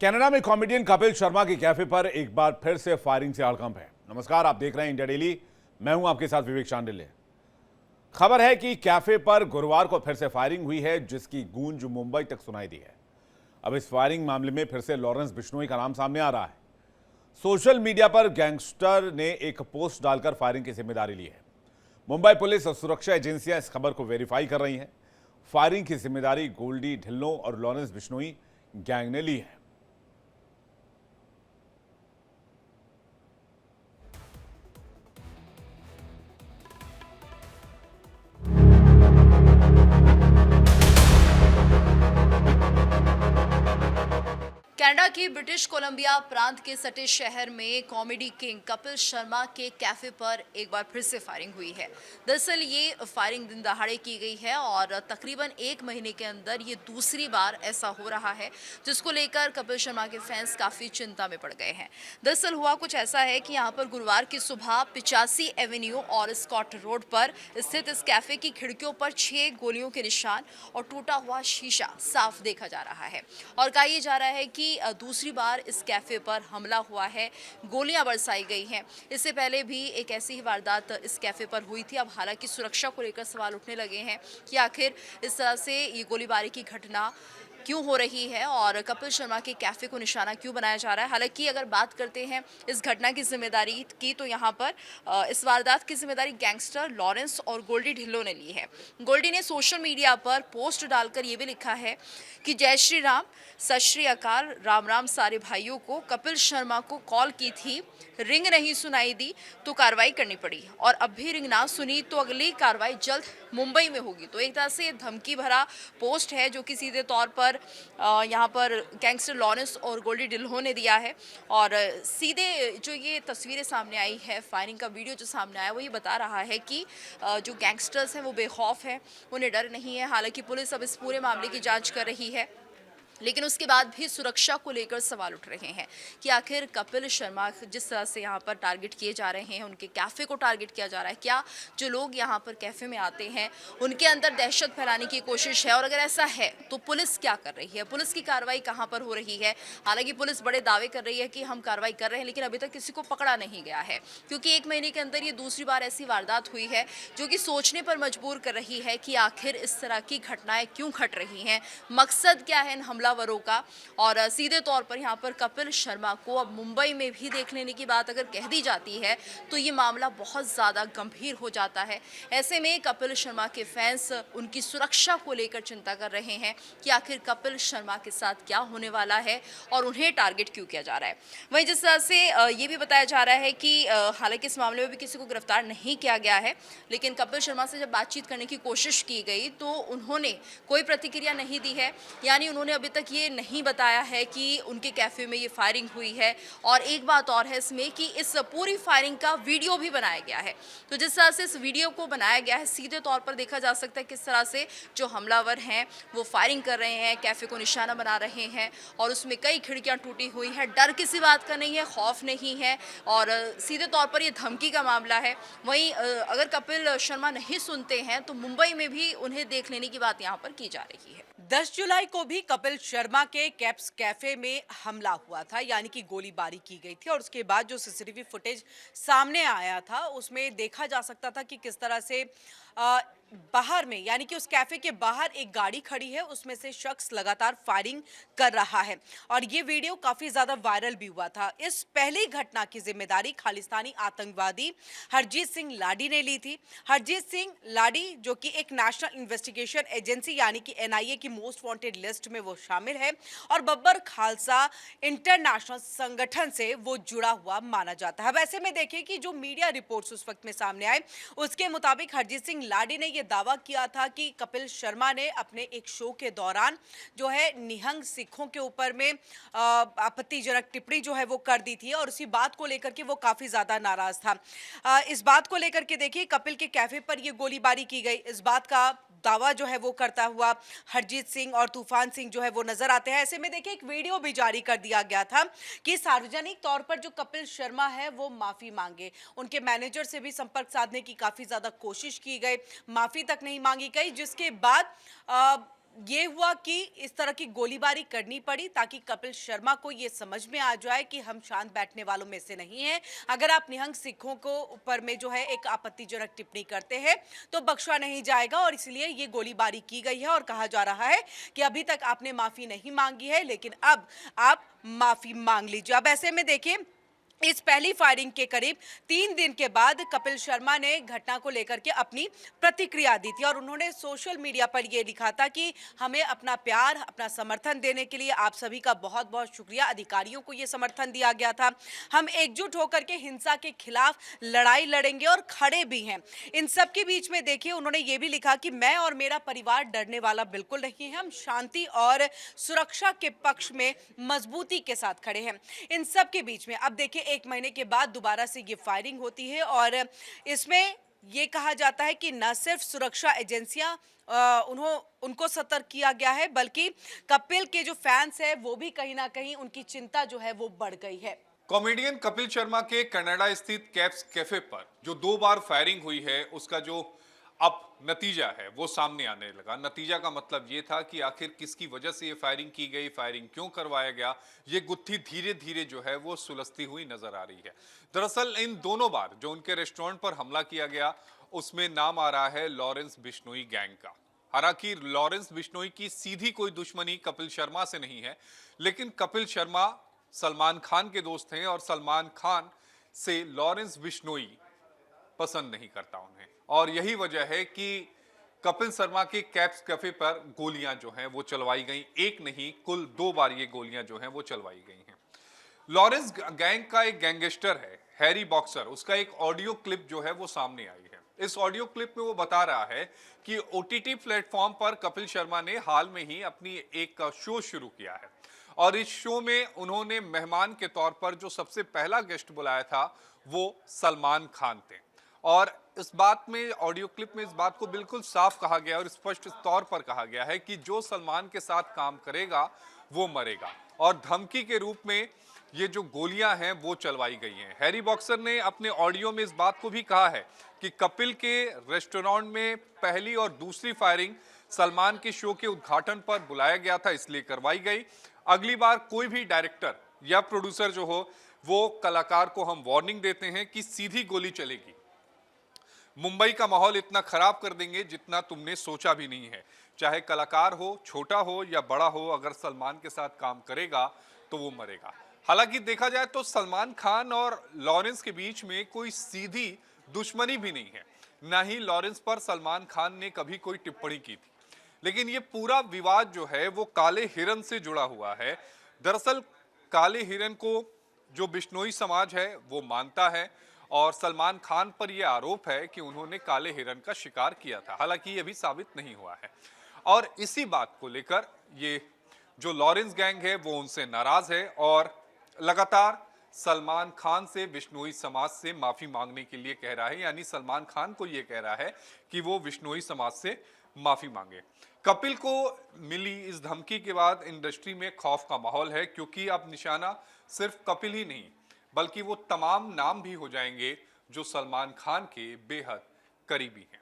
Canada में comedian Kapil Sharma के cafe पर एक बार फिर से फायरिंग से हड़कंप है। नमस्कार, आप देख रहे हैं इंडिया डेली। मैं हूं आपके साथ विवेक शांडिल्य। खबर है कि कैफे पर गुरुवार को फिर से फायरिंग हुई है, जिसकी गूंज मुंबई तक सुनाई दी है। अब इस फायरिंग मामले में फिर से लॉरेंस बिश्नोई का नाम सामने आ रहा है। सोशल मीडिया पर गैंगस्टर ने एक पोस्ट डालकर फायरिंग की जिम्मेदारी ली है। मुंबई पुलिस और सुरक्षा एजेंसियां इस खबर को वेरीफाई कर रही हैं। फायरिंग की जिम्मेदारी गोल्डी ढिल्लों और लॉरेंस बिश्नोई गैंग ने ली है। कनाडा के ब्रिटिश कोलंबिया प्रांत के सटे शहर में कॉमेडी किंग कपिल शर्मा के कैफे पर एक बार फिर से फायरिंग हुई है। दरअसल ये फायरिंग दिन दहाड़े की गई है और तकरीबन एक महीने के अंदर ये दूसरी बार ऐसा हो रहा है, जिसको लेकर कपिल शर्मा के फैंस काफ़ी चिंता में पड़ गए हैं। दरअसल हुआ कुछ ऐसा है कि यहाँ पर गुरुवार की सुबह 85 एवेन्यू और स्कॉट रोड पर स्थित इस कैफे की खिड़कियों पर 6 गोलियों के निशान और टूटा हुआ शीशा साफ देखा जा रहा है और कहा यह जा रहा है कि दूसरी बार इस कैफे पर हमला हुआ है, गोलियां बरसाई गई हैं। इससे पहले भी एक ऐसी ही वारदात इस कैफे पर हुई थी। अब हालांकि सुरक्षा को लेकर सवाल उठने लगे हैं कि आखिर इस तरह से ये गोलीबारी की घटना क्यों हो रही है और कपिल शर्मा के कैफे को निशाना क्यों बनाया जा रहा है। हालांकि अगर बात करते हैं इस घटना की जिम्मेदारी की, तो यहाँ पर इस वारदात की जिम्मेदारी गैंगस्टर लॉरेंस और गोल्डी ढिल्लों ने ली है। गोल्डी ने सोशल मीडिया पर पोस्ट डालकर ये भी लिखा है कि जय श्री राम, सत श्री अकाल, राम राम सारे भाइयों को। कपिल शर्मा को कॉल की थी, रिंग नहीं सुनाई दी तो कार्रवाई करनी पड़ी और अब भी रिंग ना सुनी तो अगली कार्रवाई जल्द मुंबई में होगी। तो एक तरह से धमकी भरा पोस्ट है जो कि सीधे तौर पर यहाँ पर गैंगस्टर लॉरेंस और गोल्डी ढिल्लों ने दिया है। और सीधे जो ये तस्वीरें सामने आई है, फायरिंग का वीडियो जो सामने आया, वो ये बता रहा है कि जो गैंगस्टर्स हैं वो बेखौफ हैं, उन्हें डर नहीं है। हालांकि पुलिस अब इस पूरे मामले की जांच कर रही है, लेकिन उसके बाद भी सुरक्षा को लेकर सवाल उठ रहे हैं कि आखिर कपिल शर्मा जिस तरह से यहाँ पर टारगेट किए जा रहे हैं, उनके कैफ़े को टारगेट किया जा रहा है, क्या जो लोग यहाँ पर कैफ़े में आते हैं उनके अंदर दहशत फैलाने की कोशिश है? और अगर ऐसा है तो पुलिस क्या कर रही है, पुलिस की कार्रवाई कहाँ पर हो रही है? हालांकि पुलिस बड़े दावे कर रही है कि हम कार्रवाई कर रहे हैं, लेकिन अभी तक किसी को पकड़ा नहीं गया है, क्योंकि एक महीने के अंदर ये दूसरी बार ऐसी वारदात हुई है जो कि सोचने पर मजबूर कर रही है कि आखिर इस तरह की घटनाएं क्यों घट रही हैं, मकसद क्या है इन हमलावरों का। और सीधे तौर पर यहाँ पर कपिल शर्मा को अब मुंबई में भी देख लेने की बात अगर कह दी जाती है तो ये मामला बहुत ज़्यादा गंभीर हो जाता है। ऐसे में कपिल शर्मा के फैंस उनकी सुरक्षा को लेकर चिंता कर रहे हैं कि आखिर कपिल शर्मा के साथ क्या होने वाला है और उन्हें टारगेट क्यों किया जा रहा है। वहीं जिस तरह से ये भी बताया जा रहा है कि हालांकि इस मामले में भी किसी को गिरफ्तार नहीं किया गया है, लेकिन कपिल शर्मा से जब बातचीत करने की कोशिश की गई तो उन्होंने कोई प्रतिक्रिया नहीं दी है। यानी उन्होंने अभी तक ये नहीं बताया है कि उनके कैफे में ये फायरिंग हुई है। और एक बात और है इसमें कि इस पूरी फायरिंग का वीडियो भी बनाया गया है। तो जिस तरह से इस वीडियो को बनाया गया है, सीधे तौर पर देखा जा सकता है किस तरह से जो हमलावर हैं वो फायरिंग कर रहे हैं, कैफे को निशाना बना रहे हैं और उसमें कई खिड़कियां टूटी हुई हैं। डर किसी बात का नहीं है, खौफ नहीं है और सीधे तौर पर ये धमकी का मामला है। वहीं अगर कपिल शर्मा नहीं सुनते हैं तो मुंबई में भी उन्हें देख लेने की बात यहाँ पर की जा रही है। 10 जुलाई को भी कपिल शर्मा के कैप्स कैफे में हमला हुआ था, यानी कि गोलीबारी की गई थी और उसके बाद जो सीसीटीवी फुटेज सामने आया था उसमें देखा जा सकता था कि किस तरह से बाहर में, यानी कि उस कैफे के बाहर एक गाड़ी खड़ी है, उसमें से शख्स लगातार फायरिंग कर रहा है और ये वीडियो काफी ज्यादा वायरल भी हुआ था। इस पहली घटना की जिम्मेदारी खालिस्तानी आतंकवादी हरजीत सिंह लाडी ने ली थी। हरजीत सिंह लाडी जो कि एक नेशनल इन्वेस्टिगेशन एजेंसी यानी कि एनआईए की मोस्ट वांटेड लिस्ट में वो शामिल है और बब्बर खालसा इंटरनेशनल संगठन से वो जुड़ा हुआ माना जाता है। अब ऐसे में देखिए कि जो मीडिया रिपोर्ट्स उस वक्त में सामने आए, उसके मुताबिक हरजीत सिंह लाडी ने यह दावा किया था कि कपिल शर्मा ने अपने एक शो के दौरान जो है निहंग सिखों के ऊपर में आपत्तिजनक टिप्पणी जो है वो कर दी थी और उसी बात को लेकर के वो काफी ज्यादा नाराज था। इस बात को लेकर के देखिए कपिल के कैफे पर यह गोलीबारी की गई, इस बात का दावा जो है वो करता हुआ हरजीत सिंह और तूफान सिंह जो है वो नजर आते हैं। ऐसे में देखिए एक वीडियो भी जारी कर दिया गया था कि सार्वजनिक तौर पर जो कपिल शर्मा है वो माफी मांगे। उनके मैनेजर से भी संपर्क साधने की काफी ज्यादा कोशिश की गई, माफी तक नहीं मांगी गई, जिसके बाद ये हुआ कि इस तरह की गोलीबारी करनी पड़ी ताकि कपिल शर्मा को ये समझ में आ जाए कि हम शांत बैठने वालों में से नहीं हैं। अगर आप निहंग सिखों को ऊपर में जो है एक आपत्तिजनक टिप्पणी करते हैं तो बख्शा नहीं जाएगा, और इसलिए ये गोलीबारी की गई है। और कहा जा रहा है कि अभी तक आपने माफी नहीं मांगी है, लेकिन अब आप माफी मांग लीजिए। अब ऐसे में देखिए, इस पहली फायरिंग के करीब 3 दिन के बाद कपिल शर्मा ने घटना को लेकर के अपनी प्रतिक्रिया दी थी, और उन्होंने सोशल मीडिया पर यह लिखा था कि हमें अपना प्यार, अपना समर्थन देने के लिए आप सभी का बहुत बहुत शुक्रिया। अधिकारियों को ये समर्थन दिया गया था। हम एकजुट होकर के हिंसा के खिलाफ लड़ाई लड़ेंगे और खड़े भी हैं। इन सब के बीच में देखिए, उन्होंने ये भी लिखा कि मैं और मेरा परिवार डरने वाला बिल्कुल नहीं है। हम शांति और सुरक्षा के पक्ष में मजबूती के साथ खड़े हैं। इन सब के बीच में अब देखिए, 1 महीने के बाद दोबारा से ये फायरिंग होती है, और इसमें ये कहा जाता है कि न सिर्फ सुरक्षा एजेंसियां उनको सतर्क किया गया है, बल्कि कपिल के जो फैंस है वो भी कहीं ना कहीं उनकी चिंता जो है वो बढ़ गई है। कॉमेडियन कपिल शर्मा के कनाडा स्थित कैप्स कैफे पर जो 2 बार फायरिंग हुई है, उसका जो अब नतीजा है वो सामने आने लगा। नतीजा का मतलब ये था कि आखिर किसकी वजह से ये फायरिंग की गई, फायरिंग क्यों करवाया गया, ये गुत्थी धीरे धीरे जो है वो सुलझती हुई नजर आ रही है। दरअसल इन दोनों बार जो उनके रेस्टोरेंट पर हमला किया गया, उसमें नाम आ रहा है लॉरेंस बिश्नोई गैंग का। हालांकि लॉरेंस बिश्नोई की सीधी कोई दुश्मनी कपिल शर्मा से नहीं है, लेकिन कपिल शर्मा सलमान खान के दोस्त हैं और सलमान खान से लॉरेंस बिश्नोई पसंद नहीं करता उन्हें, और यही वजह है कि कपिल शर्मा के कैप्स कैफे पर गोलियां जो हैं वो चलवाई गई। एक नहीं, कुल 2 बार ये गोलियां जो हैं वो चलवाई गई हैं। लॉरेंस गैंग का एक गैंगस्टर है हैरी बॉक्सर, उसका एक ऑडियो क्लिप जो है वो सामने आई है। इस ऑडियो क्लिप में वो बता रहा है कि ओटीटी प्लेटफॉर्म पर कपिल शर्मा ने हाल में ही अपनी एक शो शुरू किया है, और इस शो में उन्होंने मेहमान के तौर पर जो सबसे पहला गेस्ट बुलाया था वो सलमान खान थे। और इस बात में, ऑडियो क्लिप में इस बात को बिल्कुल साफ कहा गया और स्पष्ट तौर पर कहा गया है कि जो सलमान के साथ काम करेगा वो मरेगा, और धमकी के रूप में ये जो गोलियां हैं वो चलवाई गई हैं। हैरी बॉक्सर ने अपने ऑडियो में इस बात को भी कहा है कि कपिल के रेस्टोरेंट में पहली और दूसरी फायरिंग सलमान के शो के उद्घाटन पर बुलाया गया था, इसलिए करवाई गई। अगली बार कोई भी डायरेक्टर या प्रोड्यूसर जो हो, वो कलाकार को हम वार्निंग देते हैं कि सीधी गोली चलेगी, मुंबई का माहौल इतना खराब कर देंगे जितना तुमने सोचा भी नहीं है। चाहे कलाकार हो, छोटा हो या बड़ा हो, अगर सलमान के साथ काम करेगा तो वो मरेगा। हालांकि देखा जाए तो सलमान खान और लॉरेंस के बीच में कोई सीधी दुश्मनी भी नहीं है, ना ही लॉरेंस पर सलमान खान ने कभी कोई टिप्पणी की थी। लेकिन ये पूरा विवाद जो है वो काले हिरन से जुड़ा हुआ है। दरअसल काले हिरन को जो बिश्नोई समाज है वो मानता है, और सलमान खान पर यह आरोप है कि उन्होंने काले हिरन का शिकार किया था। हालांकि यह भी साबित नहीं हुआ है, और इसी बात को लेकर ये जो लॉरेंस गैंग है वो उनसे नाराज है, और लगातार सलमान खान से बिश्नोई समाज से माफी मांगने के लिए कह रहा है। यानी सलमान खान को यह कह रहा है कि वो बिश्नोई समाज से माफी मांगे। कपिल को मिली इस धमकी के बाद इंडस्ट्री में खौफ का माहौल है, क्योंकि अब निशाना सिर्फ कपिल ही नहीं बल्कि वो तमाम नाम भी हो जाएंगे जो सलमान खान के बेहद करीबी हैं।